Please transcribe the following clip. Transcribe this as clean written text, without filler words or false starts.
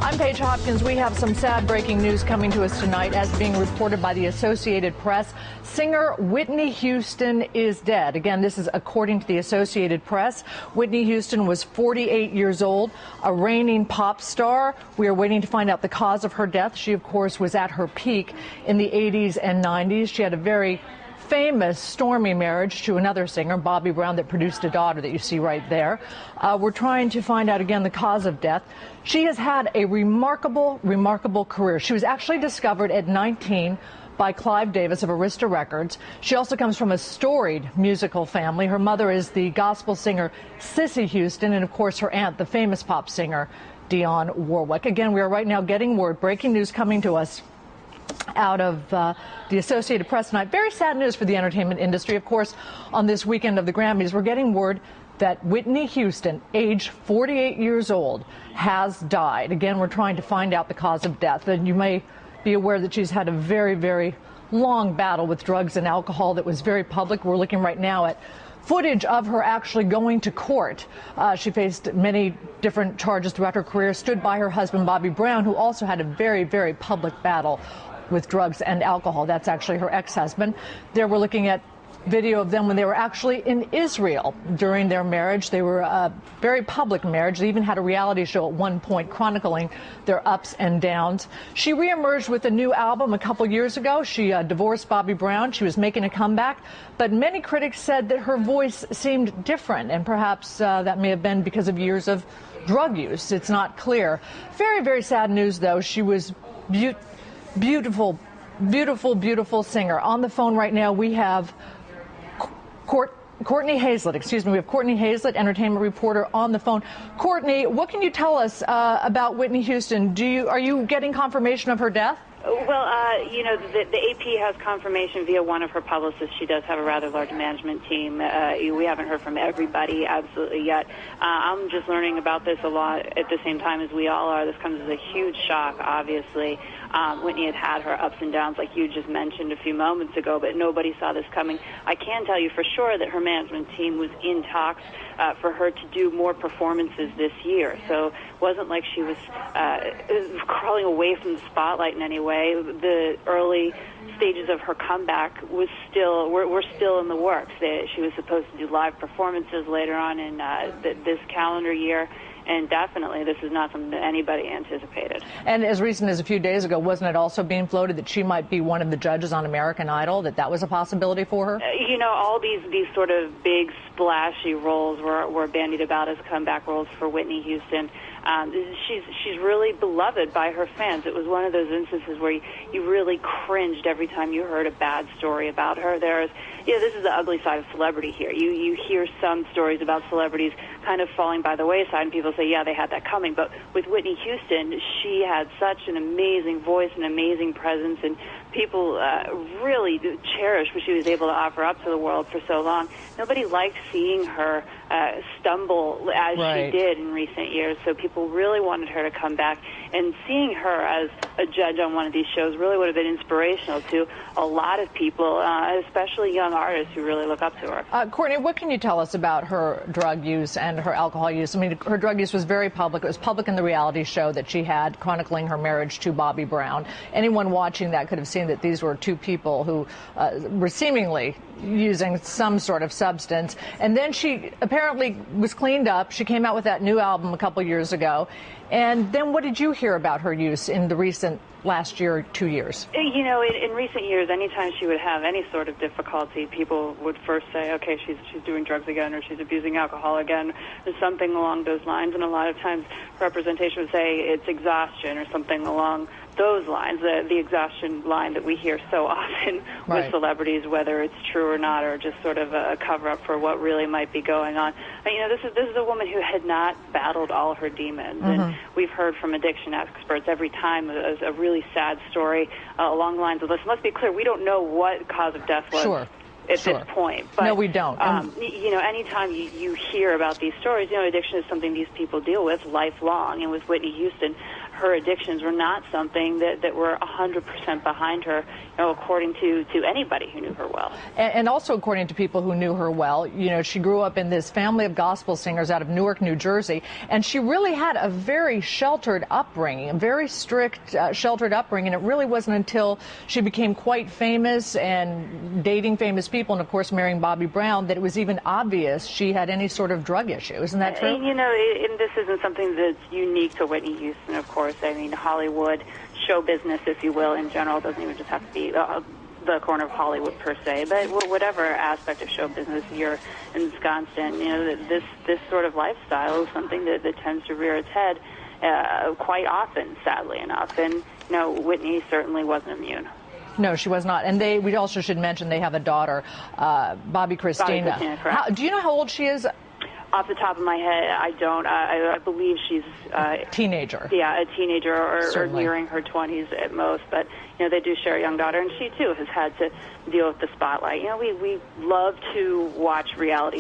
I'm Paige Hopkins. We have some sad breaking news coming to us tonight as being reported by the Associated Press. Singer Whitney Houston is dead. Again, this is according to the Associated Press. Whitney Houston was 48 years old, a reigning pop star. We are waiting to find out the cause of her death. She, of course, was at her peak in the 80s and 90s. She had a very famous stormy marriage to another singer, Bobby Brown, that produced a daughter that you see right there. We're trying to find out again the cause of death. She has had a remarkable career. She was actually discovered at 19 by Clive Davis of Arista Records. She also comes from a storied musical family. Her mother is the gospel singer Sissy Houston, and of course her aunt, the famous pop singer Dionne Warwick. Again, we are right now getting word, breaking news coming to us out of the Associated Press tonight. Very sad news for the entertainment industry. Of course, on this weekend of the Grammys, we're getting word that Whitney Houston, age 48 years old, has died. Again, we're trying to find out the cause of death. And you may be aware that she's had a very long battle with drugs and alcohol that was very public. We're looking right now at footage of her actually going to court. She faced many different charges throughout her career, stood by her husband, Bobby Brown, who also had a very public battle with drugs and alcohol. That's actually her ex-husband. There we're looking at video of them when they were actually in Israel during their marriage. They were a very public marriage. They even had a reality show at one point chronicling their ups and downs. She reemerged with a new album a couple years ago. She divorced Bobby Brown. She was making a comeback, but many critics said that her voice seemed different, and perhaps that may have been because of years of drug use. It's not clear. Very sad news, though. She was beautiful singer. On the phone right now, we have Courtney Hazlett. Excuse me. We have Courtney Hazlett, entertainment reporter, on the phone. Courtney, what can you tell us about Whitney Houston? Are you getting confirmation of her death? Well, the AP has confirmation via one of her publicists. She does have a rather large management team. We haven't heard from everybody absolutely yet. I'm just learning about this a lot at the same time as we all are. This comes as a huge shock, obviously. Whitney had her ups and downs, like you just mentioned a few moments ago, but nobody saw this coming. I can tell you for sure that her management team was in talks for her to do more performances this year. So it wasn't like she was crawling away from the spotlight in any way. The early stages of her comeback were still in the works. She was supposed to do live performances later on in this calendar year. And definitely, this is not something that anybody anticipated. And as recent as a few days ago, wasn't it also being floated that she might be one of the judges on American Idol, that was a possibility for her? All these sort of big, splashy roles were bandied about as comeback roles for Whitney Houston. She's really beloved by her fans. It was one of those instances where you really cringed every time you heard a bad story about her. This is the ugly side of celebrity here. You hear some stories about celebrities kind of falling by the wayside, and people say, yeah, they had that coming. But with Whitney Houston, she had such an amazing voice, an amazing presence, and people really cherished what she was able to offer up to the world for so long. Nobody liked seeing her stumble as she did in recent years, so people really wanted her to come back. And seeing her as a judge on one of these shows really would have been inspirational to a lot of people, especially young artists who really look up to her. Courtney, what can you tell us about her drug use and her alcohol use? I mean, her drug use was very public. It was public in the reality show that she had, chronicling her marriage to Bobby Brown. Anyone watching that could have seen that these were two people who were seemingly using some sort of substance. And then she apparently was cleaned up. She came out with that new album a couple years ago. And then what did you hear about her use in the recent last year, 2 years? In recent years, anytime she would have any sort of difficulty, people would first say, okay, she's doing drugs again, or she's abusing alcohol again, or something along those lines. And a lot of times representation would say it's exhaustion or something along those lines, the exhaustion line that we hear so often with celebrities, whether it's true or not, or just sort of a cover-up for what really might be going on. But, this is a woman who had not battled all her demons, and we've heard from addiction experts every time a really sad story along the lines of this. Let's be clear, we don't know what cause of death was. At this point. But, no, we don't. Anytime you hear about these stories, addiction is something these people deal with lifelong. And with Whitney Houston, her addictions were not something that were 100% behind her, according to anybody who knew her well. And also according to people who knew her well, she grew up in this family of gospel singers out of Newark, New Jersey, and she really had a very sheltered upbringing, a very strict, sheltered upbringing. It really wasn't until she became quite famous and dating famous people and, of course, marrying Bobby Brown that it was even obvious she had any sort of drug issue. Isn't that true? And this isn't something that's unique to Whitney Houston, of course. I mean, Hollywood, show business, if you will, in general, doesn't even just have to be the corner of Hollywood per se, but whatever aspect of show business you're ensconced in, this sort of lifestyle is something that tends to rear its head quite often, sadly enough. And, Whitney certainly wasn't immune. No, she was not. And we also should mention they have a daughter, Bobby Christina. Bobby Christina, correct. Do you know how old she is? Off the top of my head, I don't. I believe she's teenager. Yeah, a teenager or Certainly. nearing her 20s at most. But they do share a young daughter, and she too has had to deal with the spotlight. We love to watch reality